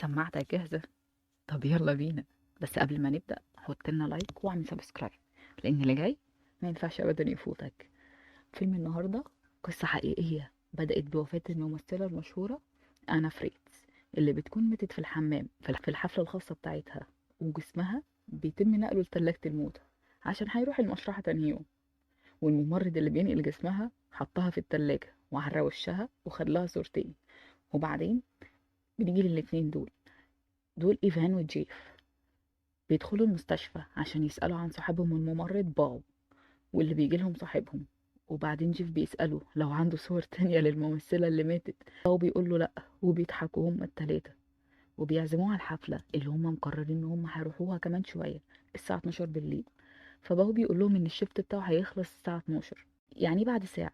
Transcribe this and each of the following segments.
سماعتك جاهزة؟ طب يلا بينا. بس قبل ما نبدأ حط لنا لايك واعمل سبسكرايب، لأن اللي جاي ما ينفعش أبدا يفوتك. فيلم النهاردة قصة حقيقية بدأت بوفاة الممثلة المشهورة أنا فريتز، اللي بتكون ماتت في الحمام في الحفلة الخاصة بتاعتها، وجسمها بيتم نقله لتلاجة الموتى عشان هيروح المشرحة تاني يوم. والممرض اللي بينقل جسمها حطها في التلاجة وعرى وشها وخد لها صورتين. وبعدين بنيجي للاتنين دول إيفان وجيف، بيدخلوا المستشفى عشان يسألوا عن صاحبهم الممرض باو، واللي بيجي لهم صاحبهم. وبعدين جيف بيسأله لو عنده صور تانية للممثلة اللي ماتت. باو بيقول له لأ، وبيضحكوا هما التلاتة وبيعزموه على الحفلة اللي هما مقررين ان هما هيروحوها كمان شوية الساعة 12 بالليل. فباو بيقول لهم ان الشفت بتاعه هيخلص الساعة 12، يعني بعد ساعة.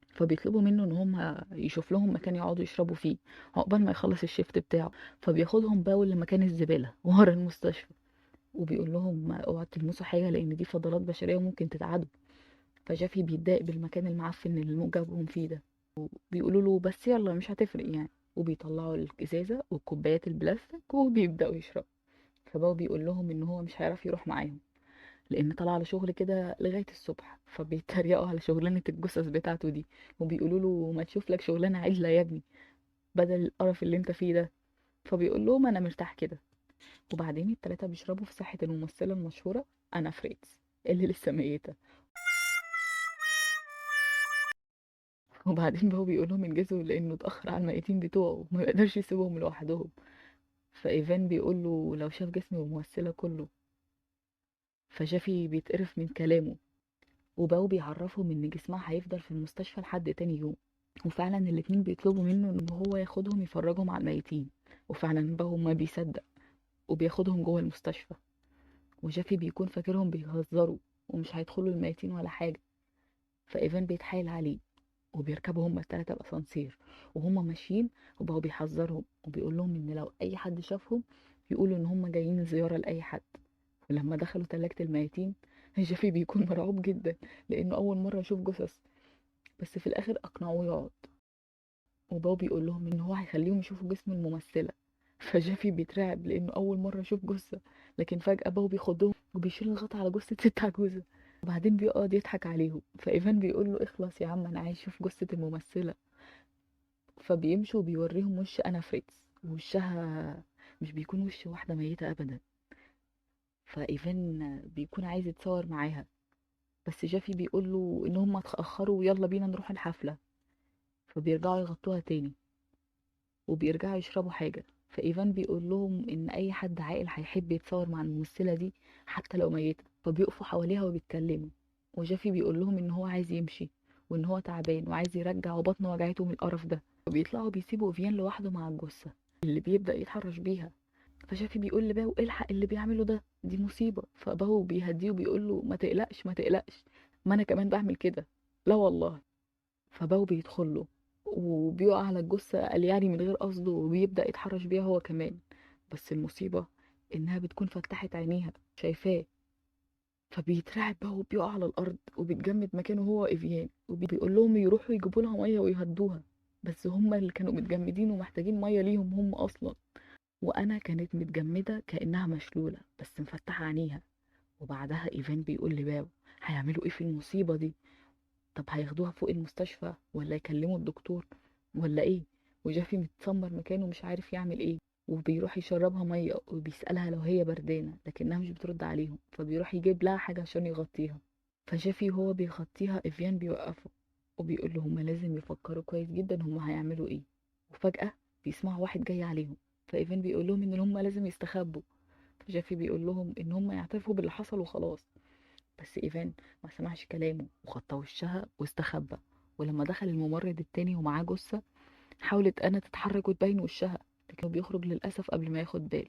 فبيطلبوا منه ان هم يشوف لهم مكان يقعدوا يشربوا فيه عقبال ما يخلص الشفت بتاعه. فبياخدهم باو لمكان الزبالة ورا المستشفى، وبيقول لهم اوعوا تلمسوا حاجه لان دي فضلات بشريه وممكن تتعدوا. فجافي بيتضايق بالمكان المعفن اللي جابهم فيه ده، بيقولوا له بس يلا مش هتفرق يعني، وبيطلعوا الازازه والكوبايات البلاستيك وبيبداوا يشربوا. فباو بيقول لهم ان هو مش هيعرف يروح معاهم لان طلع على شغل كده لغايه الصبح، فبيتريقوا على شغلانه الجثث بتاعته دي، وبيقولوا له ما تشوف لك شغلانه عدله يا ابني بدل القرف اللي انت فيه ده. فبيقول لهم انا مرتاح كده. وبعدين التلاتة بيشربوا في ساحة الممثلة المشهورة أنا فريتز اللي لسه ميتة. وبعدين بقى بيقولهم ينجزوا لأنه اتأخر على الميتين بتوعه وما يقدرش يسيبهم لوحدهم. فإيفان بيقول له لو شاف جسم الممثلة كله. فجافي بيتقرف من كلامه، وباو بيعرفهم إن جسمها هيفضل في المستشفى لحد تاني يوم. وفعلا الاتنين بيطلبوا منه إن هو ياخدهم يفرجهم على الميتين، وفعلا باو ما بيصدق وبياخدهم جوه المستشفى. وجافي بيكون فاكرهم بيهزروا ومش هيدخلوا الميتين ولا حاجة. فإيفان بيتحايل عليه وبيركبوا هما التلاتة الأسانسير وهما ماشيين، وبقوا بيحذرهم وبيقول لهم إن لو أي حد شافهم يقولوا إن هما جايين زيارة لأي حد. ولما دخلوا تلاجة الميتين جافي بيكون مرعوب جدا لأنه أول مرة يشوف جثث، بس في الآخر أقنعوه يقعد. وباو بيقول لهم إن هو هيخليهم يشوفوا جسم الممثلة. فجافي بيترعب لأنه أول مرة يشوف جثة، لكن فجأة باو بياخدهم وبيشيل الغطا على جثة ست عجوزة. وبعدين بيقعد يضحك عليهم، فايفان بيقول له اخلص يا عم انا عايز اشوف جثة الممثلة. فبيمشوا وبيوريهم وش انا فريتز، ووشها مش بيكون وش واحدة ميتة ابدا. فايفان بيكون عايز يتصور معاها، بس جافي بيقول له ان هم اتأخروا ويلا بينا نروح الحفلة. فبيرجعوا يغطوها تاني وبيرجعوا يشربوا حاجة. فايفان بيقول لهم ان اي حد عاقل هيحب يتصور مع الممثلة دي حتى لو ميتة. فبيقفوا حواليها وبيتكلموا. وجافي بيقول لهم ان هو عايز يمشي وان هو تعبان وعايز يرجع وبطنه وجعته من القرف ده. وبيطلعوا بيسيبوا ايفيان لوحده مع الجثة اللي بيبدأ يتحرش بيها. فجافي بيقول لباو الحق اللي بيعمله ده، دي مصيبة. فباو بيهديه وبيقول له ما تقلقش ما تقلقش، ما انا كمان بعمل كده، لا والله. فباو بيدخل له وبيقع على الجثة قال يعني من غير قصده، وبيبدأ يتحرش بيها هو كمان. بس المصيبة إنها بتكون فتحت عينيها شايفاه. فبيترعب بقى وبيقع على الأرض وبيتجمد مكانه هو إيفيان، وبيقول لهم يروحوا يجيبوا لها مية ويهدوها، بس هما اللي كانوا متجمدين ومحتاجين مية ليهم هم أصلا. وأنا كانت متجمدة كأنها مشلولة بس مفتحة عينيها. وبعدها إيفان بيقول لباو هيعملوا إيه في المصيبة دي؟ طب هياخدوها فوق المستشفى ولا يكلموا الدكتور ولا ايه؟ وجافي متسمر مكانه مش عارف يعمل ايه. وبيروح يشربها ميه وبيسألها لو هي بردانة لكنها مش بترد عليهم، فبيروح يجيب لها حاجة عشان يغطيها. فجافي وهو بيغطيها إفيان بيوقفه وبيقول له هما لازم يفكروا كويس جدا هما هيعملوا ايه. وفجأة بيسمعوا واحد جاي عليهم، فإيفان بيقول لهم ان هما لازم يستخبوا. فجافي بيقول لهم ان هما يعترفوا باللي حصل وخلاص. بس إيفان ما سمعش كلامه وغطى وشها واستخبى. ولما دخل الممرض التاني ومعاه جثة حاولت أنا تتحرك وتبين وشها، لكنه بيخرج للأسف قبل ما ياخد باله.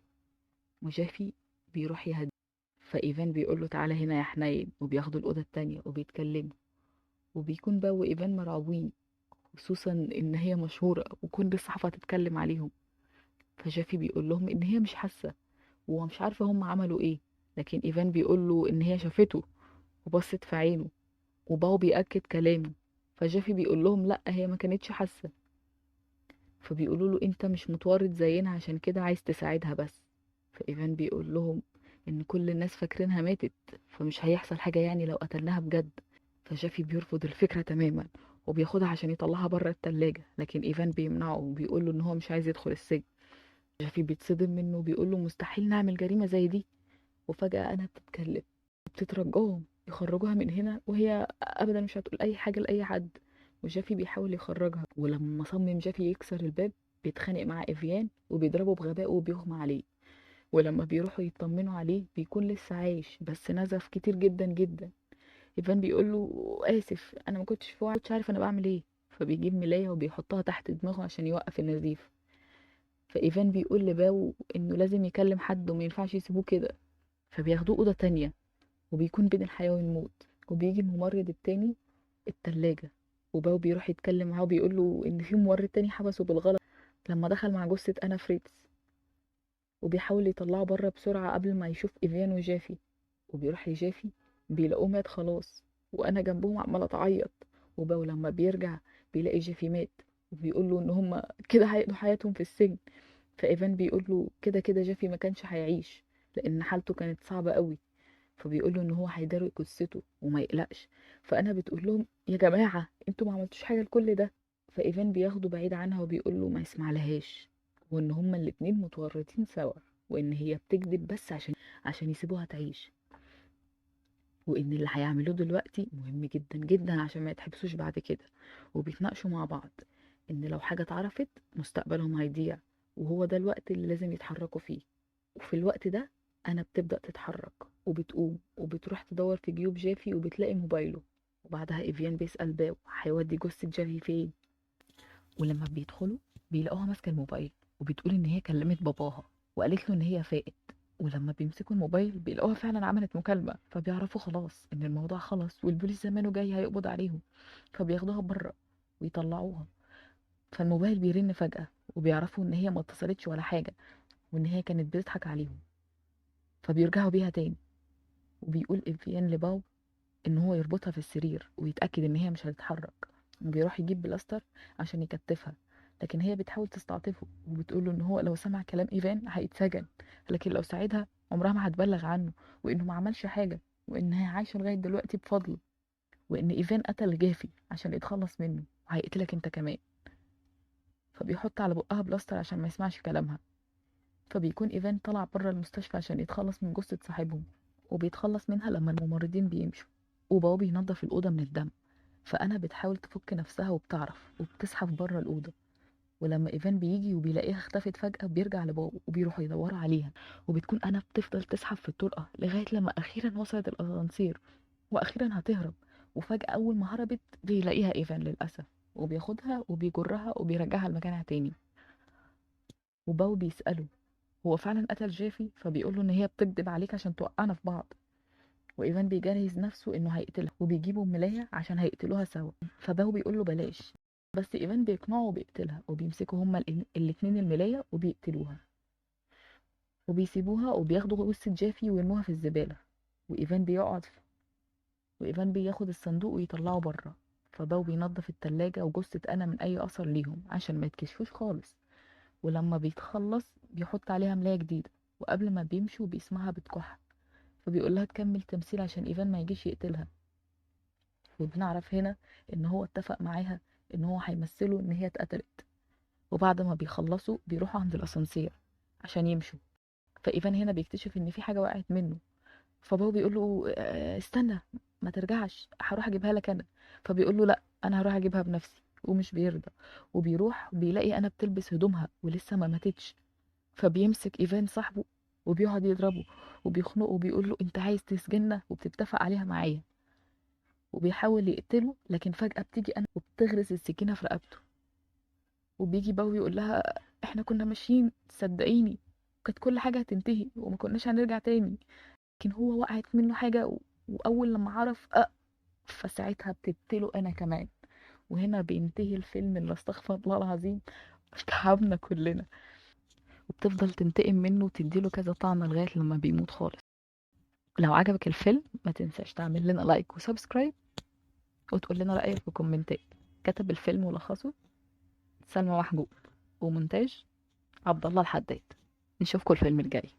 وجافي بيروح يهدي. فإيفان بيقول له تعالى هنا يا حنين، وبياخدوا الأوضة التانية وبيتكلموا. وبيكون بقى وإيفان مرعوبين، خصوصا إن هي مشهورة وكل الصحافة تتكلم عليهم. فجافي بيقول لهم إن هي مش حاسة ومش عارفة هم عملوا إيه، لكن إيفان بيقول له إن هي شافته وبصت في عينه. وباو بيأكد كلامه. فجافي بيقول لهم لا هي ما كانتش حاسة. فبيقولوا له انت مش متورط زينا عشان كده عايز تساعدها بس. فايفان بيقول لهم ان كل الناس فاكرينها ماتت، فمش هيحصل حاجة يعني لو قتلناها بجد. فجافي بيرفض الفكرة تماما وبياخدها عشان يطلعها بره التلاجة، لكن ايفان بيمنعه وبيقول له ان هو مش عايز يدخل السجن. جافي بيتصدم منه وبيقول له مستحيل نعمل جريمة زي دي. وفجأة انا بتتكلم وبتترجاهم يخرجوها من هنا، وهي ابدا مش هتقول اي حاجة لاي حد. وجافي بيحاول يخرجها، ولما صمم جافي يكسر الباب بيتخانق مع إفيان وبيضربه بغباء وبيغمى عليه. ولما بيروحوا يطمنوا عليه بيكون لسه عايش بس نزف كتير جدا جدا. إيفان بيقول له آسف أنا ما كنتش في وعي، كنتش عارف أنا بعمل إيه. فبيجيب ملاية وبيحطها تحت دماغه عشان يوقف النزيف. فإيفان بيقول لباو إنه لازم يكلم حد وما ينفعش يسيبوه كده. فبياخدوه أوضة تانية وبيكون بين الحياة والموت. وبيجي الممرض التاني التلاجة، وباو بيروح يتكلم معاه وبيقول له إن في ممرض تاني حبسه بالغلط لما دخل مع جثة أنا فريتز. وبيحاول يطلعه بره بسرعة قبل ما يشوف إيفان وجافي. وبيروح لجافي بيلاقوه مات خلاص، وأنا جنبهم عمالة تعيط. وباو لما بيرجع بيلاقي جافي مات، وبيقول له إن هما كده هيقضوا حياتهم في السجن. فإيفان بيقول له كده كده جافي ما كانش هيعيش لأن حالته كانت صعبة قوي. فبيقول له إن هو هيداري قصته وما يقلقش. فأنا بتقول لهم يا جماعة انتوا ما عملتوش حاجة لكل ده. فإيفان بياخده بعيد عنها وبيقول له ما يسمعلهاش، وإن هما الاتنين متورطين سوا، وإن هي بتكذب بس عشان يسيبوها تعيش، وإن اللي هيعملوه دلوقتي مهم جدا جدا عشان ما يتحبسوش بعد كده. وبيتناقشوا مع بعض إن لو حاجة اتعرفت مستقبلهم هيضيع، وهو ده الوقت اللي لازم يتحركوا فيه. وفي الوقت ده أنا بتبدأ تتحرك وبتقوم وبتروح تدور في جيوب جافي وبتلاقي موبايله. وبعدها إيفيان بيسأل باو هيودي جثة جافي فين. ولما بيدخلوا بيلاقوها ماسكة الموبايل وبتقول إن هي كلمت باباها وقالت له إن هي فاقت. ولما بيمسكوا الموبايل بيلاقوها فعلا عملت مكالمة، فبيعرفوا خلاص إن الموضوع خلص والبوليس زمانه جاي هيقبض عليهم. فبياخدوها بره ويطلعوها. فالموبايل بيرن فجأة وبيعرفوا إن هي ما اتصلتش ولا حاجة، وإن هي كانت بتضحك عليهم. فبيرجعوا بيها تاني. وبيقول إفيان لباو إن هو يربطها في السرير ويتأكد إن هي مش هتتحرك. وبيروح يجيب بلاستر عشان يكتفها، لكن هي بتحاول تستعطفه وبتقوله إن هو لو سمع كلام إيفان هيتسجن، لكن لو ساعدها عمرها ما هتبلغ عنه، وإنه ما عملش حاجة، وإن هي عايشة لغاية دلوقتي بفضله، وإن إيفان قتل جافي عشان يتخلص منه وهيقتلك أنت كمان. فبيحط على بقها بلاستر عشان ما يسمعش كلامها. فبيكون إيفان طلع بره المستشفى عشان يتخلص من جثة صاحبهم، وبيتخلص منها لما الممرضين بيمشوا. وبابا بينظف الأوضة من الدم. فأنا بتحاول تفك نفسها وبتعرف وبتزحف بره الأوضة. ولما إيفان بيجي وبيلاقيها اختفت فجأة بيرجع لبابا وبيروحوا يدوروا عليها. وبتكون أنا بتفضل تزحف في الطرقة لغاية لما أخيرا وصلت الأسانسير وأخيرا هتهرب. وفجأة أول ما هربت بيلاقيها إيفان للأسف، وبياخدها وبيجرها وبيرجعها لمكانها تاني. وباو بيسأله هو فعلا قتل جيفي، فبيقوله ان هي بتكذب عليك عشان توقعنا في بعض. وايفان بيجهز نفسه انه هيقتلها وبيجيبوا ملاية عشان هيقتلوها سوا. فباو بيقوله بلاش، بس ايفان بيقنعه وبيقتلها، وبيمسكوا هما الاتنين الملاية وبيقتلوها وبيسيبوها وبياخدوا جثة جافي ويرموها في الزبالة. وايفان بيقعد وايفان بياخد الصندوق ويطلعه بره. فباو بينظف التلاجة وجثة انا من اي اثر ليهم عشان ما يتكشفوش خالص. ولما بيتخلص بيحط عليها ملاية جديدة، وقبل ما بيمشوا بيسمعها بتكح. فبيقول لها تكمل تمثيل عشان ايفان ما يجيش يقتلها. وبنعرف هنا ان هو اتفق معاها ان هو هيمثله ان هي اتقتلت. وبعد ما بيخلصوا بيروحوا عند الاسانسير عشان يمشوا. فايفان هنا بيكتشف ان في حاجه وقعت منه. فبابا بيقول له استنى ما ترجعش هروح اجيبها لك انا. فبيقول له لا انا هروح اجيبها بنفسي، ومش بيرضى. وبيروح بيلاقي انا بتلبس هدومها ولسه ما ماتتش. فبيمسك ايفان صاحبه وبيقعد يضربه وبيخنقه وبيقول له انت عايز تسجننا وبتتفق عليها معايا. وبيحاول يقتله لكن فجأة بتيجي انا وبتغرس السكينة في رقبته. وبيجي باوي يقول لها احنا كنا ماشيين صدقيني، كانت كل حاجة هتنتهي وما كناش هنرجع تاني. لكن هو وقعت منه حاجة واول لما عرف فساعتها بتقتله انا كمان. وهنا بينتهي الفيلم اللي استغفر الله العظيم تعبنا كلنا. وبتفضل تنتقم منه وتديله كذا طعنة لغاية لما بيموت خالص. لو عجبك الفيلم ما تنساش تعمل لنا لايك وسبسكرايب وتقول لنا رأيك في كومنتات. كتب الفيلم ولخصه سلمى محجوب. ومونتاج عبد الله الحداد. نشوفكم الفيلم الجاي.